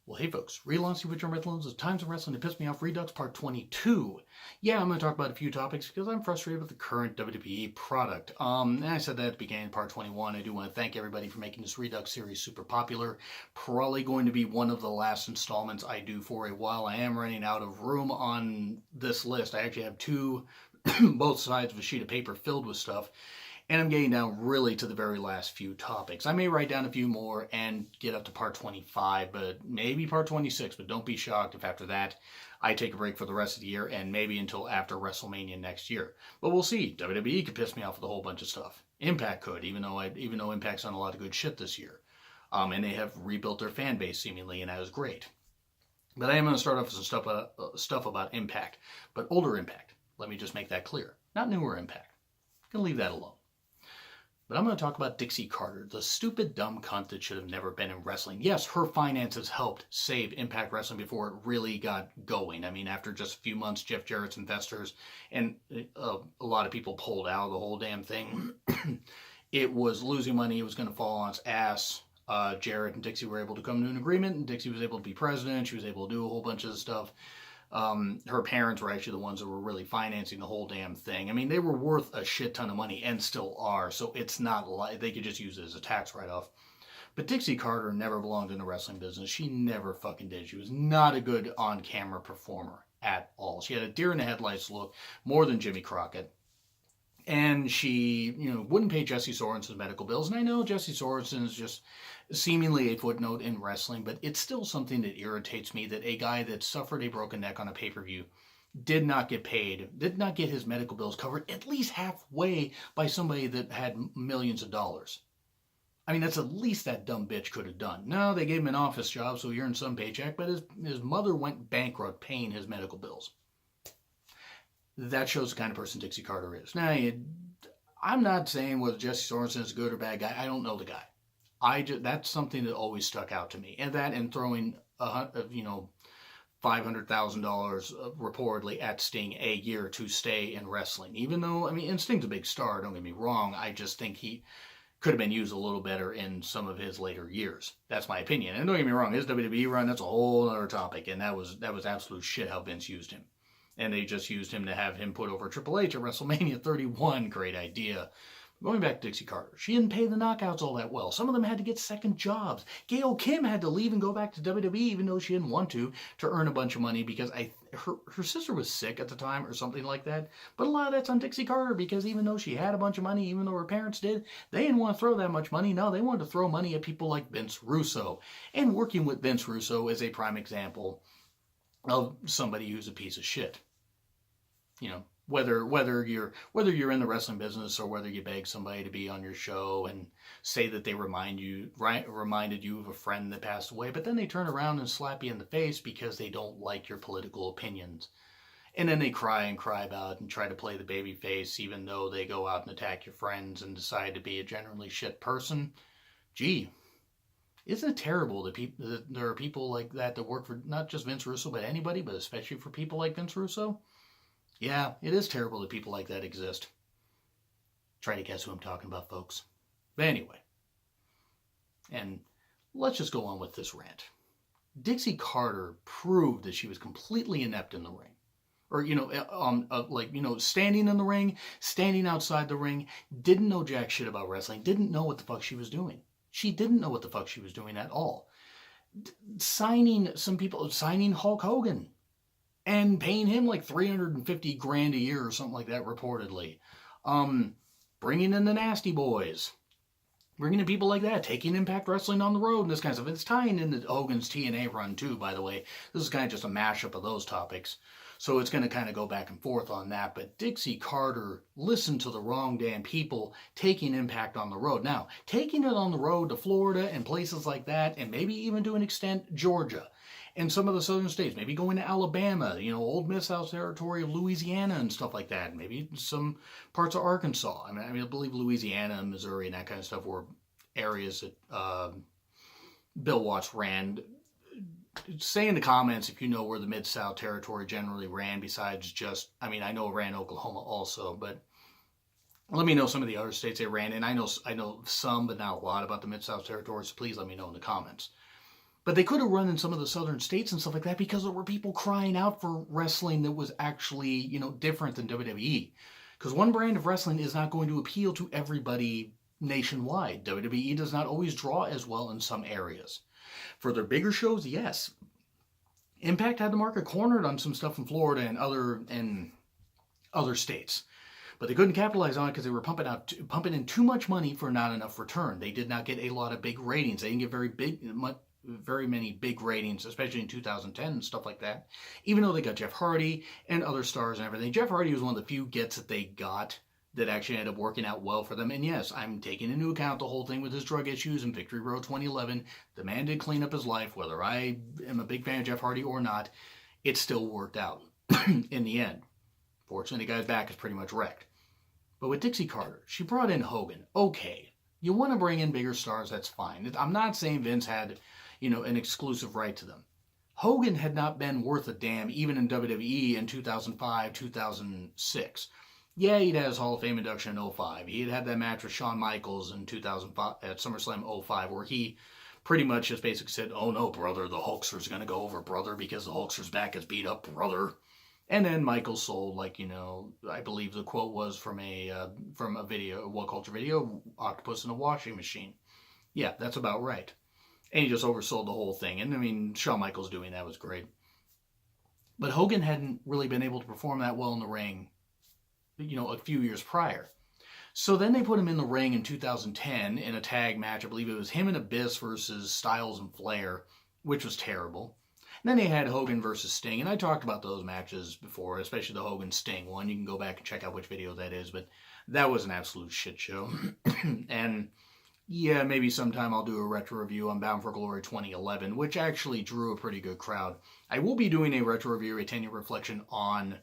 Well, hey folks, relaunch the original Red Loans, Times of Wrestling to Piss Me Off Redux Part 22. Yeah, I'm going to talk about a few topics because I'm frustrated with the current WWE product. And I said that at the beginning of Part 21. I do want to thank everybody for making this Redux series super popular. Probably going to be one of the last installments I do for a while. I am running out of room on this list. I actually have two, both sides of a sheet of paper filled with stuff. And I'm getting down really to the very last few topics. I may write down a few more and get up to part 25, but maybe part 26, but don't be shocked if after that I take a break for the rest of the year and maybe until after WrestleMania next year. But we'll see. WWE could piss me off with a whole bunch of stuff. Impact could, even though Impact's done a lot of good shit this year. And they have rebuilt their fan base seemingly, and that is great. But I am going to start off with some stuff about Impact, but older Impact. Let me just make that clear. Not newer Impact. I'm going to leave that alone. But I'm going to talk about Dixie Carter, the stupid, dumb cunt that should have never been in wrestling. Yes, her finances helped save Impact Wrestling before it really got going. I mean, after just a few months, Jeff Jarrett's investors and a lot of people pulled out of the whole damn thing. It was losing money. It was going to fall on its ass. Jarrett and Dixie were able to come to an agreement, and Dixie was able to be president. She was able to do a whole bunch of stuff. Her parents were actually the ones that were really financing the whole damn thing. I mean, they were worth a shit ton of money and still are, so it's not like they could just use it as a tax write-off. But Dixie Carter never belonged in the wrestling business. She never fucking did. She was not a good on-camera performer at all. She had a deer-in-the-headlights look, more than Jimmy Crockett. And she, wouldn't pay Jesse Sorensen's medical bills. And I know Jesse Sorensen is just seemingly a footnote in wrestling, but it's still something that irritates me that a guy that suffered a broken neck on a pay-per-view did not get paid, did not get his medical bills covered at least halfway by somebody that had millions of dollars. I mean, that's at least that dumb bitch could have done. No, they gave him an office job, so he earned some paycheck, but his mother went bankrupt paying his medical bills. That shows the kind of person Dixie Carter is. Now, I'm not saying whether Jesse Sorensen is a good or bad guy. I don't know the guy. That's something that always stuck out to me. And that and throwing, $500,000 reportedly at Sting a year to stay in wrestling. Even though, and Sting's a big star, don't get me wrong. I just think he could have been used a little better in some of his later years. That's my opinion. And don't get me wrong, his WWE run, that's a whole other topic. And that was absolute shit how Vince used him. And they just used him to have him put over Triple H at WrestleMania 31. Great idea. Going back to Dixie Carter, she didn't pay the knockouts all that well. Some of them had to get second jobs. Gail Kim had to leave and go back to WWE even though she didn't want to earn a bunch of money because her sister was sick at the time or something like that. But a lot of that's on Dixie Carter because even though she had a bunch of money, even though her parents did, they didn't want to throw that much money. No, they wanted to throw money at people like Vince Russo. And working with Vince Russo is a prime example of somebody who's a piece of shit. Whether you're in the wrestling business or whether you beg somebody to be on your show and say that they reminded you of a friend that passed away, but then they turn around and slap you in the face because they don't like your political opinions. And then they cry about it and try to play the baby face even though they go out and attack your friends and decide to be a generally shit person. Gee, isn't it terrible that there are people like that work for not just Vince Russo, but anybody, but especially for people like Vince Russo? Yeah, it is terrible that people like that exist. Try to guess who I'm talking about, folks. But anyway, and let's just go on with this rant. Dixie Carter proved that she was completely inept in the ring. Or, standing in the ring, standing outside the ring, didn't know jack shit about wrestling, didn't know what the fuck she was doing. She didn't know what the fuck she was doing at all. Signing Hulk Hogan. And paying him like $350,000 a year or something like that, reportedly. Bringing in the Nasty Boys. Bringing in people like that. Taking Impact Wrestling on the road and this kind of stuff. It's tying into Hogan's TNA run too, by the way. This is kind of just a mashup of those topics. So it's going to kind of go back and forth on that. But Dixie Carter listened to the wrong damn people taking Impact on the road. Now, taking it on the road to Florida and places like that, and maybe even to an extent, Georgia. And some of the southern states, maybe going to Alabama, old Mid-South territory of Louisiana and stuff like that. Maybe some parts of Arkansas. I believe Louisiana and Missouri and that kind of stuff were areas that Bill Watts ran. Say in the comments if you know where the Mid-South territory generally ran besides just, I know it ran Oklahoma also, but let me know some of the other states they ran in. I know some, but not a lot about the Mid-South territory, so please let me know in the comments. But they could have run in some of the southern states and stuff like that because there were people crying out for wrestling that was actually, different than WWE. Because one brand of wrestling is not going to appeal to everybody nationwide. WWE does not always draw as well in some areas. For their bigger shows, yes. Impact had the market cornered on some stuff in Florida and other states. But they couldn't capitalize on it because they were pumping in too much money for not enough return. They did not get a lot of big ratings. They didn't get very many big ratings, especially in 2010 and stuff like that. Even though they got Jeff Hardy and other stars and everything. Jeff Hardy was one of the few gets that they got that actually ended up working out well for them. And yes, I'm taking into account the whole thing with his drug issues and Victory Road 2011. The man did clean up his life. Whether I am a big fan of Jeff Hardy or not, it still worked out in the end. Fortunately, the guy's back is pretty much wrecked. But with Dixie Carter, she brought in Hogan. Okay, you want to bring in bigger stars, that's fine. I'm not saying Vince had, an exclusive right to them. Hogan had not been worth a damn even in WWE in 2005, 2006. Yeah, he'd had his Hall of Fame induction in 2005. He had that match with Shawn Michaels in 2005 at SummerSlam 2005 where he pretty much just basically said, "Oh no, brother, the Hulkster's going to go over, brother, because the Hulkster's back is beat up, brother." And then Michael sold, I believe the quote was from a video, a What Culture video, octopus in a washing machine. Yeah, that's about right. And he just oversold the whole thing. And Shawn Michaels doing that was great. But Hogan hadn't really been able to perform that well in the ring, a few years prior. So then they put him in the ring in 2010 in a tag match. I believe it was him and Abyss versus Styles and Flair, which was terrible. And then they had Hogan versus Sting, and I talked about those matches before, especially the Hogan-Sting one. You can go back and check out which video that is, but that was an absolute shit show. And yeah, maybe sometime I'll do a retro review on Bound for Glory 2011, which actually drew a pretty good crowd. I will be doing a retro review, a 10-year reflection on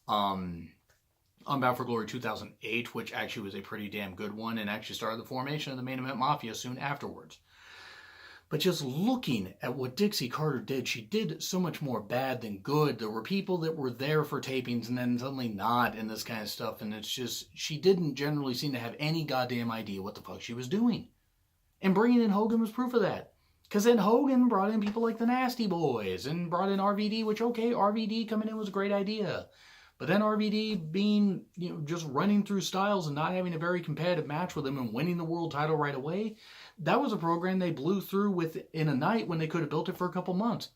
Bound for Glory 2008, which actually was a pretty damn good one, and actually started the formation of the Main Event Mafia soon afterwards. But just looking at what Dixie Carter did, she did so much more bad than good. There were people that were there for tapings and then suddenly not and this kind of stuff. And it's just, she didn't generally seem to have any goddamn idea what the fuck she was doing. And bringing in Hogan was proof of that. Because then Hogan brought in people like the Nasty Boys and brought in RVD, which, okay, RVD coming in was a great idea. But then RVD being, just running through Styles and not having a very competitive match with him and winning the world title right away, that was a program they blew through within a night when they could have built it for a couple months.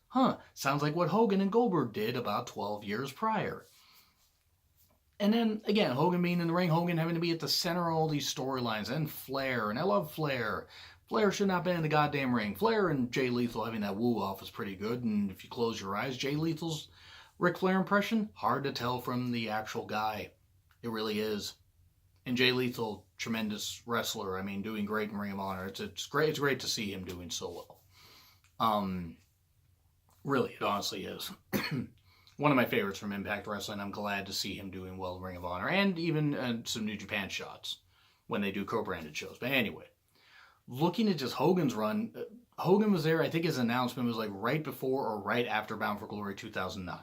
Sounds like what Hogan and Goldberg did about 12 years prior. And then, again, Hogan being in the ring, Hogan having to be at the center of all these storylines, and Flair, and I love Flair. Flair should not have been in the goddamn ring. Flair and Jay Lethal having that woo-off is pretty good, and if you close your eyes, Jay Lethal's Ric Flair impression, hard to tell from the actual guy. It really is. And Jay Lethal, tremendous wrestler. Doing great in Ring of Honor. It's great. It's great to see him doing so well. Really, it honestly is. One of my favorites from Impact Wrestling. I'm glad to see him doing well in Ring of Honor, and even some New Japan shots when they do co-branded shows. But anyway, looking at just Hogan's run, Hogan was there. I think his announcement was like right before or right after Bound for Glory 2009.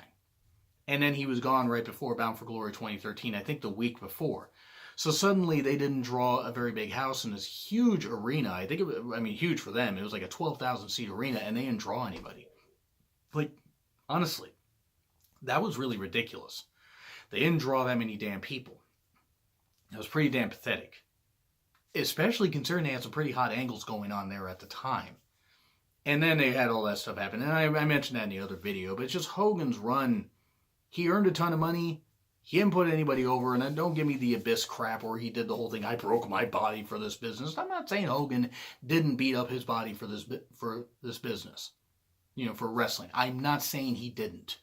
And then he was gone right before Bound for Glory 2013, I think the week before. So suddenly they didn't draw a very big house in this huge arena. I think huge for them. It was like a 12,000 seat arena, and they didn't draw anybody. Like, honestly, that was really ridiculous. They didn't draw that many damn people. It was pretty damn pathetic. Especially considering they had some pretty hot angles going on there at the time. And then they had all that stuff happen. And I mentioned that in the other video, but it's just Hogan's run. He earned a ton of money. He didn't put anybody over. And then don't give me the Abyss crap where he did the whole thing, I broke my body for this business. I'm not saying Hogan didn't beat up his body for this business. For wrestling. I'm not saying he didn't.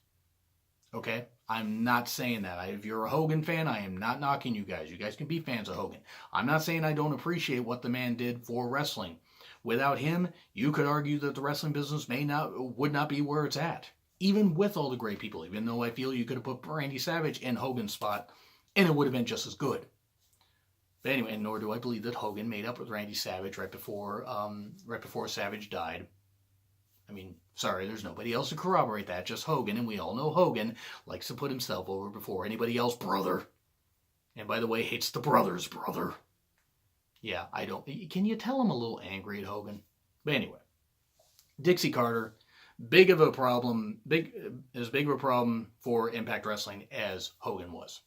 Okay? I'm not saying that. If you're a Hogan fan, I am not knocking you guys. You guys can be fans of Hogan. I'm not saying I don't appreciate what the man did for wrestling. Without him, you could argue that the wrestling business would not be where it's at. Even with all the great people, even though I feel you could have put Randy Savage in Hogan's spot, and it would have been just as good. But anyway, nor do I believe that Hogan made up with Randy Savage right before Savage died. Sorry, there's nobody else to corroborate that, just Hogan, and we all know Hogan likes to put himself over before anybody else, brother. And by the way, hates the brothers, brother. Yeah, can you tell I'm a little angry at Hogan? But anyway, Dixie Carter, big of a problem, as big of a problem for Impact Wrestling as Hogan was.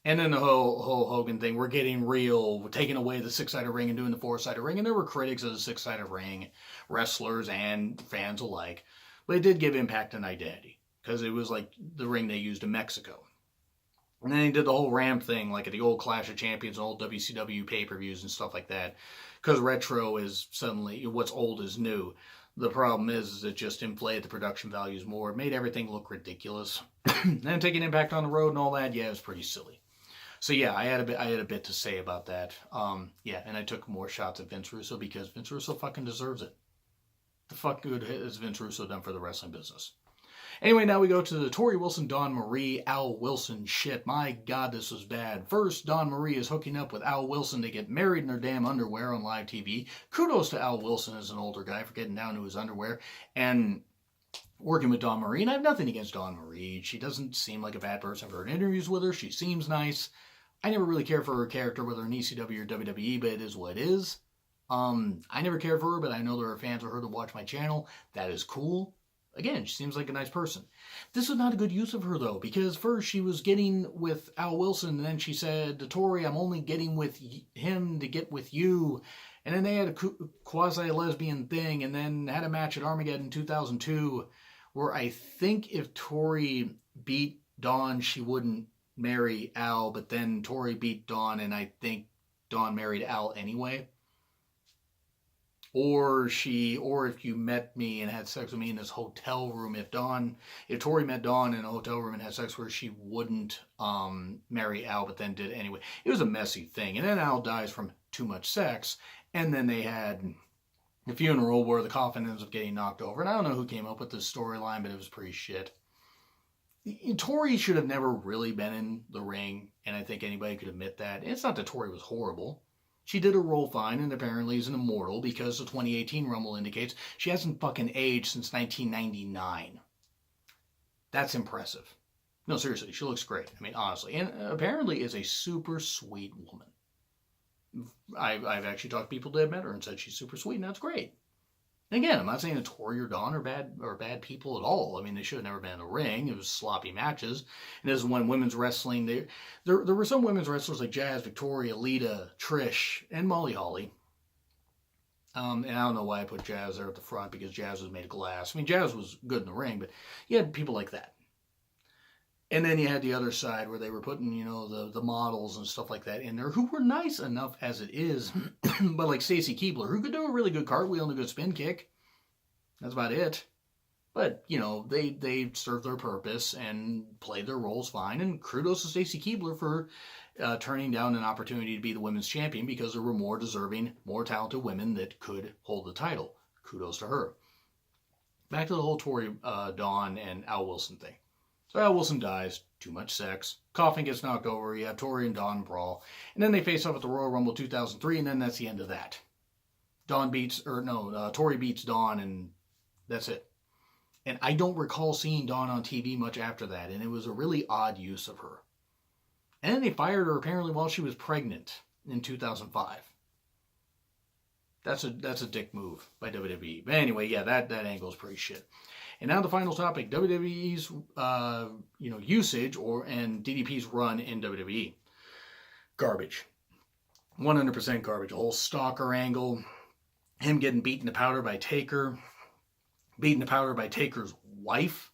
And then the whole Hogan thing, we're getting real, we're taking away the six-sided ring and doing the four-sided ring. And there were critics of the six-sided ring, wrestlers and fans alike. But it did give Impact an identity, because it was like the ring they used in Mexico. And then he did the whole ramp thing, like at the old Clash of Champions, old WCW pay-per-views and stuff like that. Because retro is suddenly, what's old is new. The problem is it just inflated the production values more. It made everything look ridiculous. And taking Impact on the road and all that, yeah, it was pretty silly. So yeah, I had a bit to say about that. Yeah, and I took more shots at Vince Russo because Vince Russo fucking deserves it. The fuck good has Vince Russo done for the wrestling business? Anyway, now we go to the Tori Wilson, Dawn Marie, Al Wilson shit. My God, this was bad. First, Dawn Marie is hooking up with Al Wilson to get married in their damn underwear on live TV. Kudos to Al Wilson as an older guy for getting down to his underwear and working with Dawn Marie. And I have nothing against Dawn Marie. She doesn't seem like a bad person. I've heard interviews with her. She seems nice. I never really cared for her character, whether in ECW or WWE, but it is what it is. I never cared for her, but I know there are fans of her that watch my channel. That is cool. Again, she seems like a nice person. This was not a good use of her, though, because first she was getting with Al Wilson, and then she said to Tori, I'm only getting with him to get with you. And then they had a quasi-lesbian thing, and then had a match at Armageddon 2002, where I think if Tori beat Dawn, she wouldn't marry Al, but then Tori beat Dawn, and I think Dawn married Al anyway. Or if you met me and had sex with me in this hotel room, if Tori met Dawn in a hotel room and had sex with her, she wouldn't marry Al, but then did anyway. It was a messy thing. And then Al dies from too much sex, and then they had the funeral where the coffin ends up getting knocked over. And I don't know who came up with this storyline, but it was pretty shit. Tori should have never really been in the ring, and I think anybody could admit that. And it's not that Tori was horrible. She did her role fine and apparently is an immortal because the 2018 Rumble indicates she hasn't fucking aged since 1999. That's impressive. No, seriously, she looks great. I mean, honestly. And apparently is a super sweet woman. I've actually talked to people that have met her and said she's super sweet, and that's great. And again, I'm not saying that Tori or Dawn are bad people at all. I mean, they should have never been in the ring. It was sloppy matches. And this is when women's wrestling, there were some women's wrestlers like Jazz, Victoria, Lita, Trish, and Molly Holly. And I don't know why I put Jazz there at the front, because Jazz was made of glass. I mean, Jazz was good in the ring, but you had people like that. And then you had the other side where they were putting, the models and stuff like that in there who were nice enough as it is. But like Stacy Keibler, who could do a really good cartwheel and a good spin kick. That's about it. But, they served their purpose and played their roles fine. And kudos to Stacy Keibler for turning down an opportunity to be the women's champion, because there were more deserving, more talented women that could hold the title. Kudos to her. Back to the whole Tori, Dawn, and Al Wilson thing. So Al Wilson dies, too much sex, coffin gets knocked over, you have Tori and Dawn brawl, and then they face off at the Royal Rumble 2003, and then that's the end of that. Tori beats Dawn, and that's it. And I don't recall seeing Dawn on TV much after that, and it was a really odd use of her. And then they fired her apparently while she was pregnant in 2005. That's a dick move by WWE. But anyway, yeah, that angle is pretty shit. And now the final topic, WWE's usage and DDP's run in WWE. Garbage. 100% garbage. The whole stalker angle, him getting beaten to powder by Taker, beaten to powder by Taker's wife,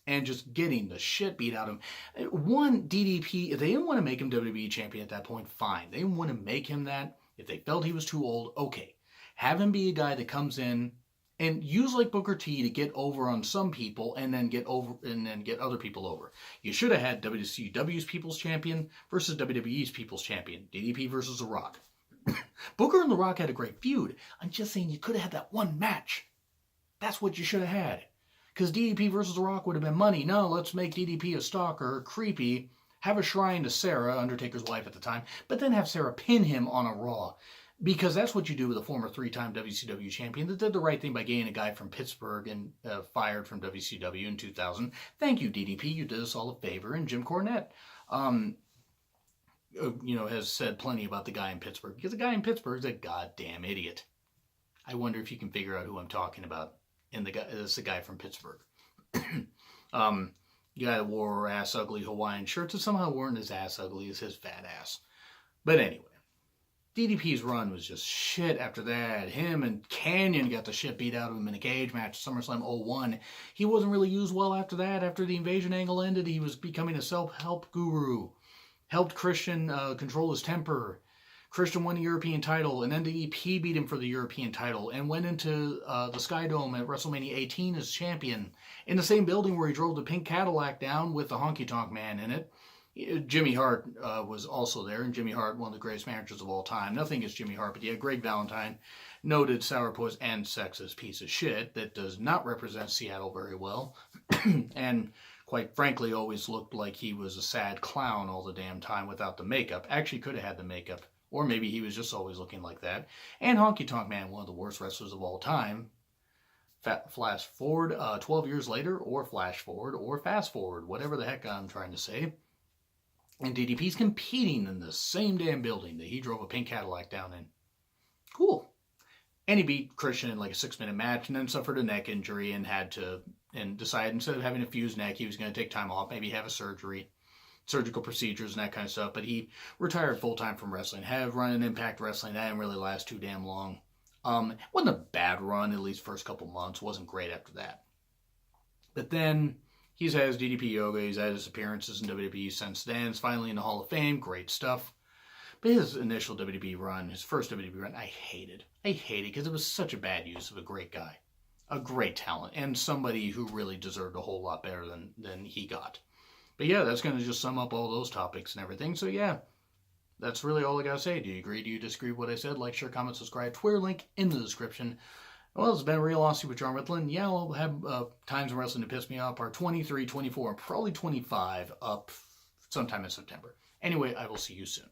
and just getting the shit beat out of him. One, DDP, if they didn't want to make him WWE champion at that point, fine. They didn't want to make him that. If they felt he was too old, okay. Have him be a guy that comes in and use like Booker T to get over on some people and then get other people over. You should have had WCW's People's Champion versus WWE's People's Champion. DDP versus The Rock. Booker and The Rock had a great feud. I'm just saying you could have had that one match. That's what you should have had. Because DDP versus The Rock would have been money. No, let's make DDP a stalker, creepy, have a shrine to Sarah, Undertaker's wife at the time, but then have Sarah pin him on a Raw. Because that's what you do with a former 3-time WCW champion that did the right thing by getting a guy from Pittsburgh and fired from WCW in 2000. Thank you, DDP. You did us all a favor. And Jim Cornette, has said plenty about the guy in Pittsburgh. Because the guy in Pittsburgh is a goddamn idiot. I wonder if you can figure out who I'm talking about. It's the guy from Pittsburgh. Guy that wore ass ugly Hawaiian shirts that somehow weren't as ass ugly as his fat ass. But anyway, DDP's run was just shit after that. Him and Canyon got the shit beat out of him in a cage match at SummerSlam 01. He wasn't really used well after that. After the invasion angle ended, he was becoming a self-help guru. Helped Christian control his temper. Christian won the European title, and then DDP beat him for the European title, and went into the Sky Dome at WrestleMania 18 as champion, in the same building where he drove the pink Cadillac down with the Honky Tonk Man in it. Jimmy Hart was also there, and Jimmy Hart, one of the greatest managers of all time. Nothing against Jimmy Hart, but yeah, Greg Valentine, noted sourpuss and sexist piece of shit that does not represent Seattle very well, and quite frankly always looked like he was a sad clown all the damn time without the makeup. Actually could have had the makeup. Or maybe he was just always looking like that. And Honky Tonk Man, one of the worst wrestlers of all time. Flash forward 12 years later, or flash forward, or fast forward, whatever the heck I'm trying to say. And DDP's competing in the same damn building that he drove a pink Cadillac down in. Cool. And he beat Christian in like a 6-minute match, and then suffered a neck injury and decided instead of having a fused neck, he was going to take time off, maybe have a surgical procedures and that kind of stuff, but he retired full-time from wrestling. Had run in Impact Wrestling. That didn't really last too damn long. Wasn't a bad run, at least first couple months. Wasn't great after that. But then he's had his DDP yoga. He's had his appearances in WWE since then. He's finally in the Hall of Fame. Great stuff. But his initial WWE run, his first WWE run, I hated. I hated because it was such a bad use of a great guy. A great talent. And somebody who really deserved a whole lot better than he got. But yeah, that's going to just sum up all those topics and everything. So yeah, that's really all I got to say. Do you agree? Do you disagree with what I said? Like, share, comment, subscribe. Twitter link in the description. Well, it's been Real Aussie with John Ritlin. Yeah, I'll have Times in Wrestling to Piss Me Off, part 23, 24, and probably 25 up sometime in September. Anyway, I will see you soon.